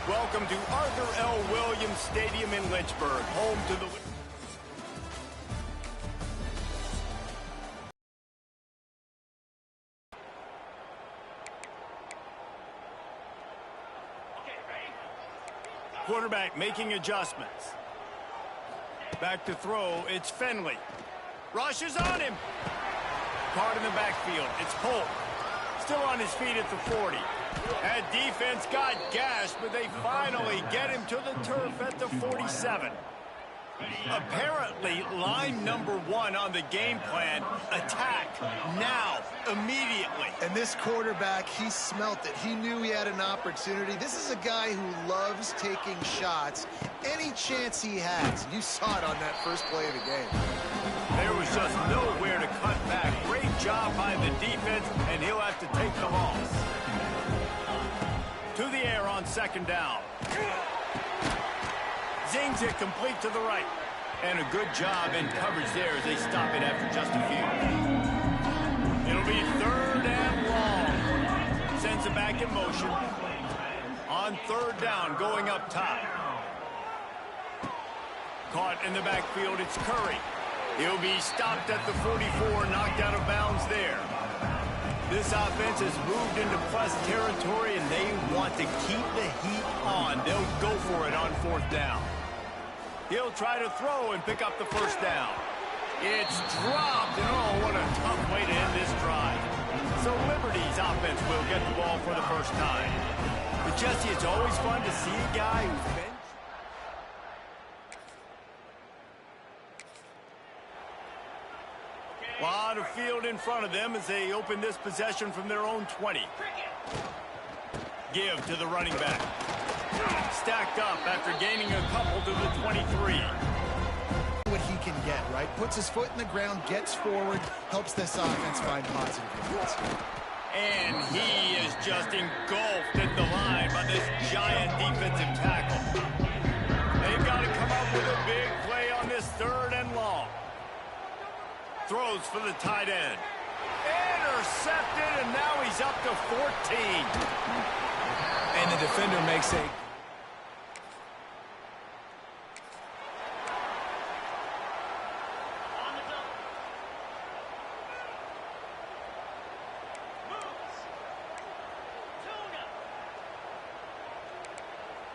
Welcome to Arthur L. Williams Stadium in Lynchburg, home to the... Quarterback making adjustments. Back to throw, it's Finley. Rushes on him. Caught in the backfield, it's Polk. Still on his feet at the 40. That defense got gashed, but they finally get him to the turf at the 47. Apparently, line number 1 on the game plan, attack, now, immediately. And this quarterback, he smelt it. He knew he had an opportunity. This is a guy who loves taking shots any chance he has. You saw it on that first play of the game. There was just nowhere to cut back. Great job by the defense, and he'll have to take the loss. To the air on second down. Zings it complete to the right. And a good job in coverage there as they stop it after just a few. It'll be third and long. Sends it back in motion. On third down, going up top. Caught in the backfield, it's Curry. He'll be stopped at the 44, knocked out of bounds there. This offense has moved into plus territory, and they want to keep the heat on. They'll go for it on fourth down. He'll try to throw and pick up the first down. It's dropped, and oh, what a tough way to end this drive. So Liberty's offense will get the ball for the first time. But Jesse, it's always fun to see a guy who's been... Lot of field in front of them as they open this possession from their own 20. Give to the running back. Stacked up after gaining a couple to the 23. What he can get, right? Puts his foot in the ground, gets forward, helps this offense find positive results. And he is just engulfed at the line by this giant defensive tackle. They've got to come up with a big play on this third and long. Throws for the tight end. Intercepted, and now he's up to 14. And the defender makes a...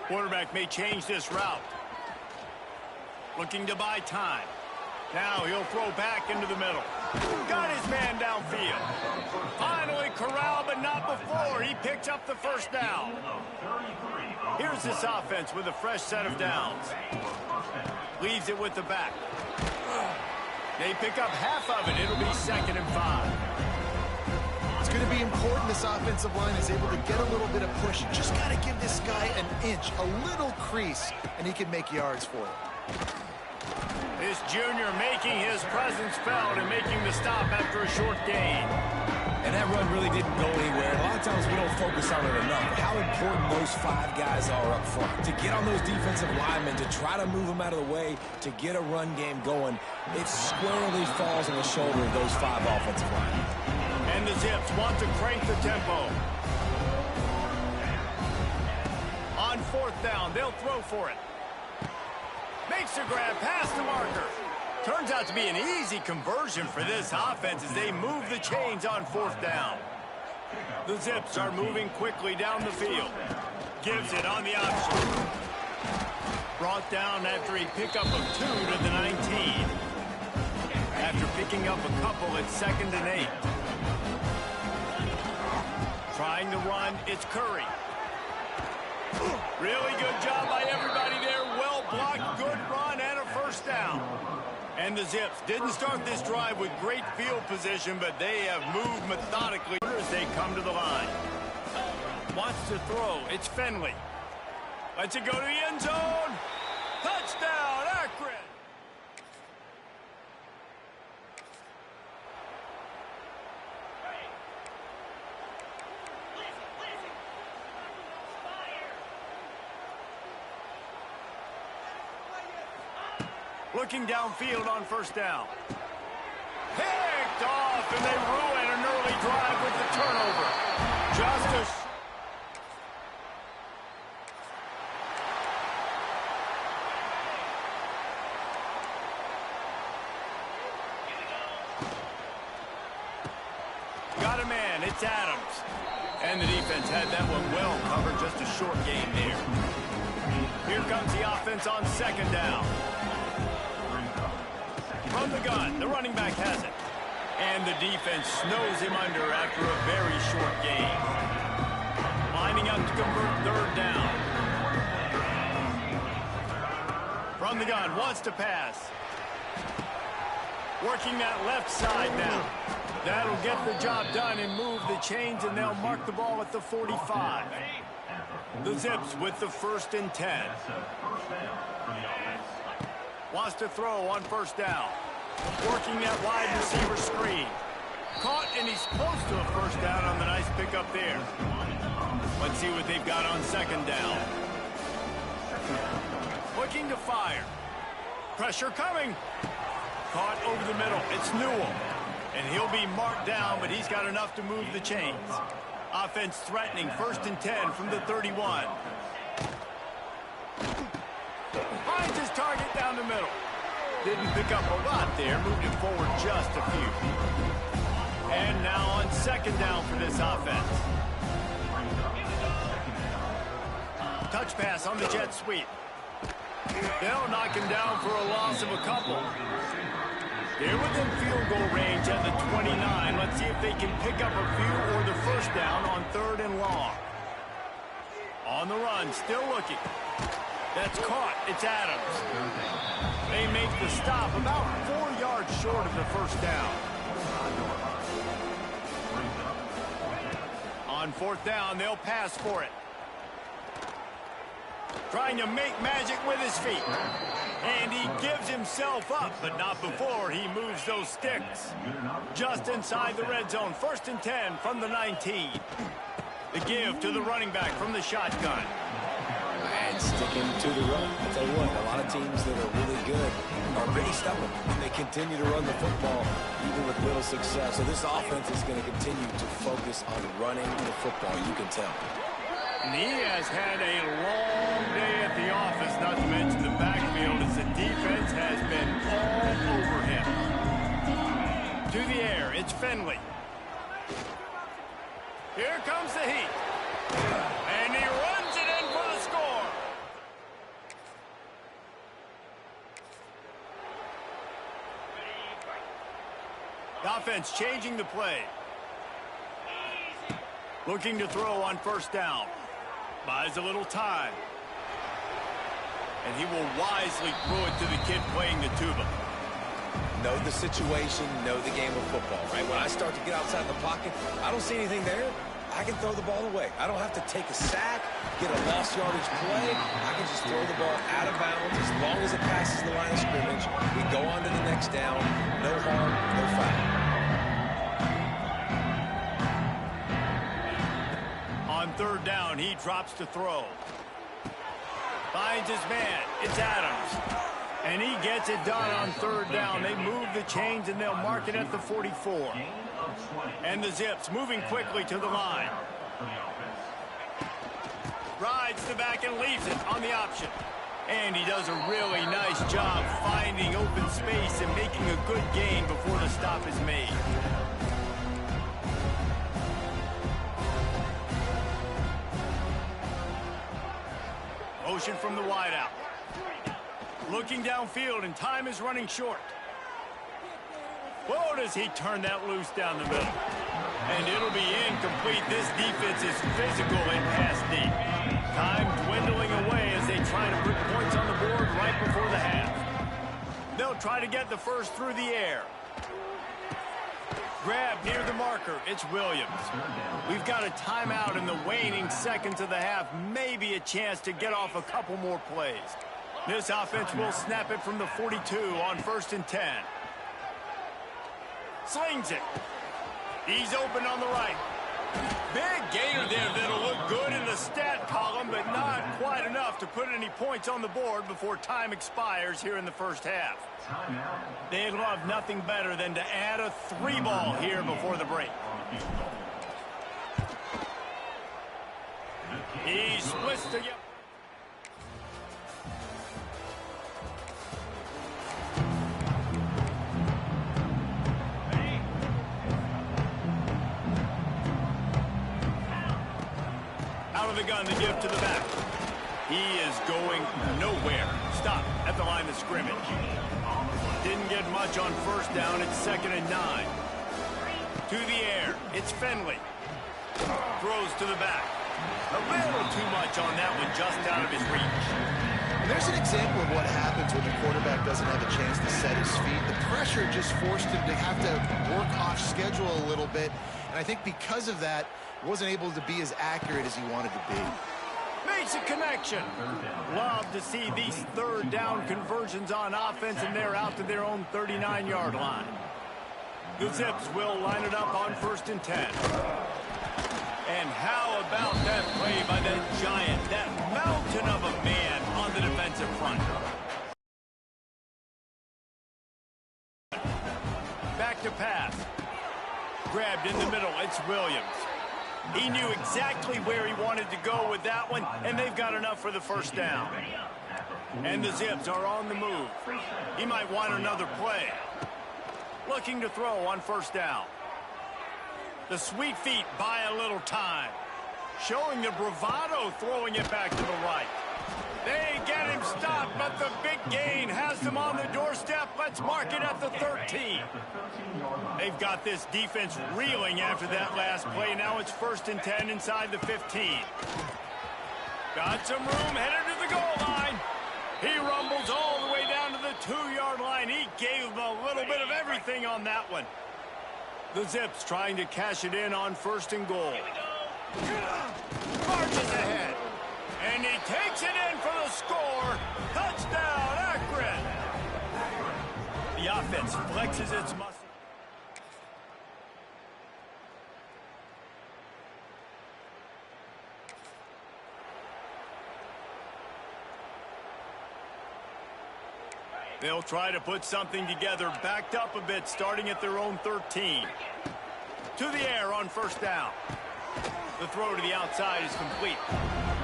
Quarterback may change this route. Looking to buy time. Now he'll throw back into the middle. Got his man downfield. Finally corralled, but not before. He picks up the first down. Here's this offense with a fresh set of downs. Leaves it with the back. They pick up half of it. It'll be 2nd and 5. It's going to be important this offensive line is able to get a little bit of push. Just got to give this guy an inch, a little crease, and he can make yards for it. This junior making his presence felt and making the stop after a short gain. And that run really didn't go anywhere. A lot of times we don't focus on it enough. How important those 5 guys are up front. To get on those defensive linemen, to try to move them out of the way, to get a run game going, it squarely falls on the shoulder of those 5 offensive linemen. And the Zips want to crank the tempo. On fourth down, they'll throw for it. Makes a grab past the marker. Turns out to be an easy conversion for this offense as they move the chains on fourth down. The Zips are moving quickly down the field. Gives it on the option. Brought down after a pickup of 2 to the 19. After picking up a couple, it's 2nd and 8. Trying to run, it's Curry. Really good job by everybody there. Well blocked, good run, and a first down. And the Zips didn't start this drive with great field position, but they have moved methodically as they come to the line. Wants to throw. It's Finley. Lets it go to the end zone. Touchdown, Akron. Looking downfield on first down. Picked off, and they ruin an early drive with the turnover. got a man. It's Adams. And the defense had that one well covered. Just a short game there. Here comes the offense on second down. From the gun, the running back has it. And the defense snows him under after a very short game. Lining up to convert third down. From the gun, wants to pass. Working that left side now. That'll get the job done and move the chains, and they'll mark the ball at the 45. The Zips with the 1st and 10. Wants to throw on first down. Working that wide receiver screen. Caught, and he's close to a first down on the nice pickup there. Let's see what they've got on second down. Looking to fire. Pressure coming. Caught over the middle. It's Newell. And he'll be marked down, but he's got enough to move the chains. Offense threatening, 1st and 10 from the 31. Finds his target down the middle. Didn't pick up a lot there, moved it forward just a few. And now on second down for this offense. Touch pass on the jet sweep. They'll knock him down for a loss of a couple. They're within field goal range at the 29. Let's see if they can pick up a few or the first down on 3rd and long. On the run, still looking. That's caught. It's Adams. They make the stop about 4 yards short of the first down. On 4th down, they'll pass for it. Trying to make magic with his feet. And he gives himself up, but not before he moves those sticks. Just inside the red zone. 1st and 10 from the 19. The give to the running back from the shotgun. And sticking to the run. I'll tell you what, a lot of teams that are really good are pretty stubborn. And they continue to run the football even with little success. So this offense is going to continue to focus on running the football, you can tell. And he has had a long day at the office, not to mention the backfield, as the defense has been all over him. To the air, it's Finley. Here comes the heat. And he runs it in for the score. The offense changing the play. Looking to throw on first down. Buys a little time. And he will wisely throw it to the kid playing the tuba. Know the situation, know the game of football, right? When I start to get outside the pocket, I don't see anything there. I can throw the ball away. I don't have to take a sack, get a lost yardage play. I can just throw the ball out of bounds as long as it passes the line of scrimmage. We go on to the next down. No harm, no foul. On 3rd down, he drops to throw. Finds his man. It's Adams. And he gets it done on 3rd down. They move the chains, and they'll mark it at the 44. And the Zips moving quickly to the line. Rides the back and leaves it on the option. And he does a really nice job finding open space and making a good gain before the stop is made. Motion from the wideout. Looking downfield, and time is running short. Whoa, does he turn that loose down the middle. And it'll be incomplete. This defense is physical and pass deep. Time dwindling away as they try to put points on the board right before the half. They'll try to get the first through the air. Grab near the marker. It's Williams. We've got a timeout in the waning seconds of the half. Maybe a chance to get off a couple more plays. This offense will snap it from the 42 on 1st and 10. Slings it. He's open on the right. Big gainer there that'll look good in the stat column, but not quite enough to put any points on the board before time expires here in the first half. They'd love nothing better than to add a 3-ball here before the break. He splits together. the gun to give to the back. He is going nowhere. Stop at the line of scrimmage. Didn't get much on first down. It's 2nd and 9. To the air. It's Finley. Throws to the back. A little too much on that one, just out of his reach. And there's an example of what happens when the quarterback doesn't have a chance to set his feet. The pressure just forced him to have to work off schedule a little bit. And I think because of that, wasn't able to be as accurate as he wanted to be. Makes a connection. Love to see these third down conversions on offense, and they're out to their own 39-yard line. The Zips will line it up on 1st and 10. And how about that play by that giant, that mountain of a man on the defensive front? Back to pass. Grabbed in the middle. It's Williams. He knew exactly where he wanted to go with that one, and they've got enough for the first down. And the Zips are on the move. He might want another play. Looking to throw on 1st down. The sweet feet buy a little time. Showing the bravado, throwing it back to the right. They get him stopped, but the big gain has them on the doorstep. Let's mark it at the 13. They've got this defense reeling after that last play. Now it's 1st and 10 inside the 15. Got some room, headed to the goal line. He rumbles all the way down to the 2-yard line. He gave them a little bit of everything on that one. The Zips trying to cash it in on 1st and goal. Marches ahead. And he takes it in for the score. Touchdown, Akron. The offense flexes its muscle. They'll try to put something together, backed up a bit, starting at their own 13. To the air on 1st down. The throw to the outside is complete.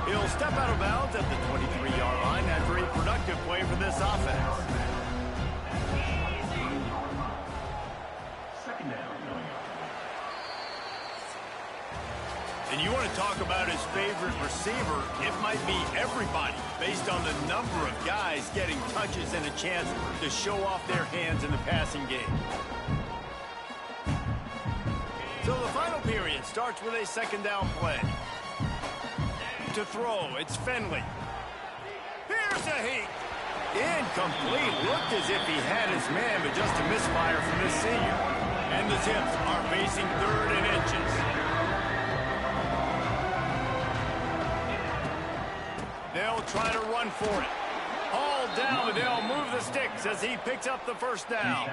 He'll step out of bounds at the 23-yard line after a productive play for this offense. And you want to talk about his favorite receiver, it might be everybody, based on the number of guys getting touches and a chance to show off their hands in the passing game. So the final period starts with a 2nd down play. To throw, it's Finley. Here's a heat. Incomplete. Looked as if he had his man, but just a misfire from this senior. And the Zips are facing 3rd and inches. They'll try to run for it. Hauled down, but they'll move the sticks as he picks up the 1st down.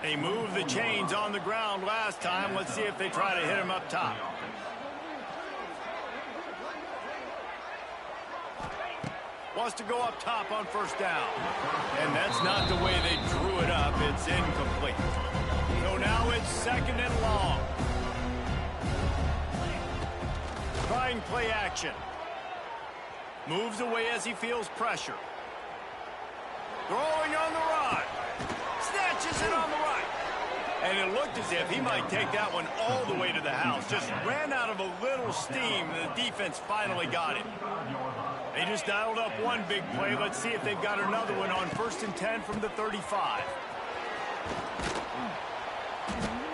They moved the chains on the ground last time. Let's see if they try to hit him up top. Wants to go up top on 1st down. And that's not the way they drew it up. It's incomplete. So now it's 2nd and long. Trying play action. Moves away as he feels pressure. Throwing on the run. Snatches it on the right. And it looked as if he might take that one all the way to the house. Just ran out of a little steam. The defense finally got him. They just dialed up one big play. Let's see if they've got another one on 1st and 10 from the 35.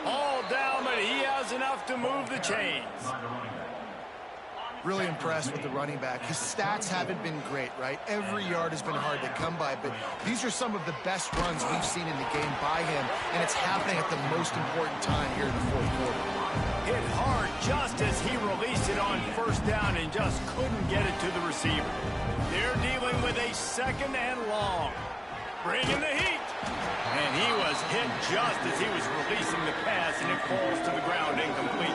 All down, but he has enough to move the chains. Really impressed with the running back. His stats haven't been great, right? Every yard has been hard to come by, but these are some of the best runs we've seen in the game by him, and it's happening at the most important time here in the 4th quarter. Hit hard just as he released it on 1st down and just couldn't get it to the receiver. They're dealing with a 2nd and long. Bringing the heat. And he was hit just as he was releasing the pass, and it falls to the ground incomplete.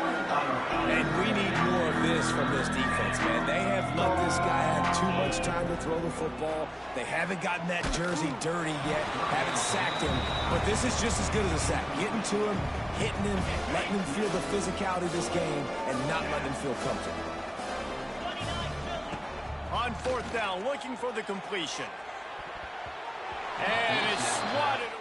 And we need more of this from this defense, man. They have let this guy have too much time to throw the football. They haven't gotten that jersey dirty yet, haven't sacked him. But this is just as good as a sack. Getting to him, hitting him, letting him feel the physicality of this game, and not letting him feel comfortable. On 4th down, looking for the completion. And it's swatted.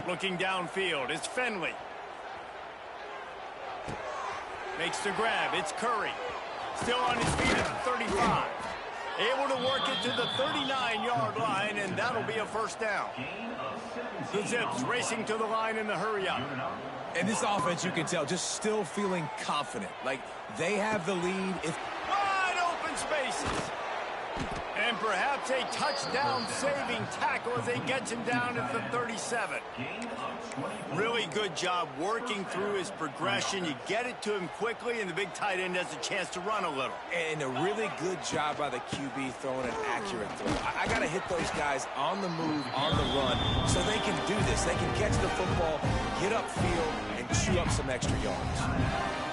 Looking downfield, it's Finley. Makes the grab, it's Curry. Still on his feet at the 35. Able to work it to the 39-yard line, and that'll be a first down. The Zips racing to the line in the hurry-up. And this offense, you can tell, just still feeling confident. Like, they have the lead. Wide open spaces. And perhaps a touchdown-saving tackle as they get him down at the 37. Really good job working through his progression. You get it to him quickly, and the big tight end has a chance to run a little. And a really good job by the QB throwing an accurate throw. I got to hit those guys on the move, on the run, so they can do this. They can catch the football, get upfield, and chew up some extra yards.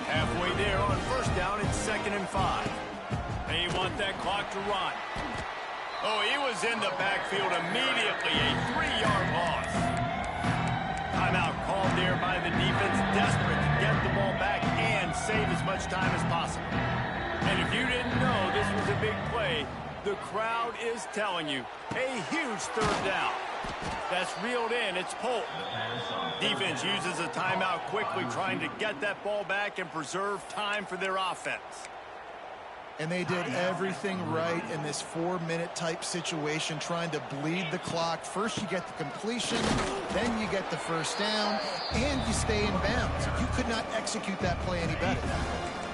Halfway there on first down, it's 2nd and 5. They want that clock to run. Oh, he was in the backfield immediately. A 3-yard loss. Timeout called there by the defense, desperate to get the ball back and save as much time as possible. And if you didn't know this was a big play, the crowd is telling you, a huge 3rd down. That's reeled in. It's Polk. Defense uses a timeout quickly, trying to get that ball back and preserve time for their offense. And they did everything right in this 4-minute type situation, trying to bleed the clock. First you get the completion, then you get the first down, and you stay in bounds. You could not execute that play any better.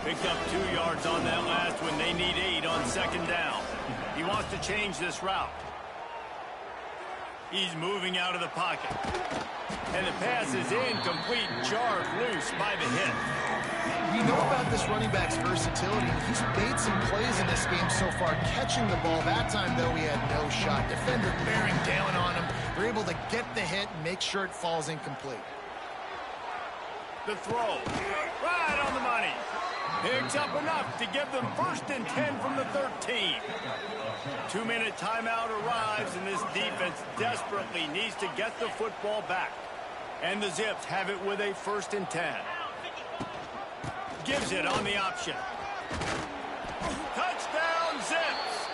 Picked up 2 yards on that last one. They need 8 on 2nd down. He wants to change this route. He's moving out of the pocket. And the pass is incomplete, jarred loose by the hit. We know about this running back's versatility. He's made some plays in this game so far, catching the ball. That time, though, he had no shot. Defender bearing down on him. They're able to get the hit and make sure it falls incomplete. The throw. Right on the money. Picks up enough to give them 1st and 10 from the 13. 2-minute timeout arrives, and this defense desperately needs to get the football back. And the Zips have it with a 1st and 10. Gives it on the option. Touchdown, Zips!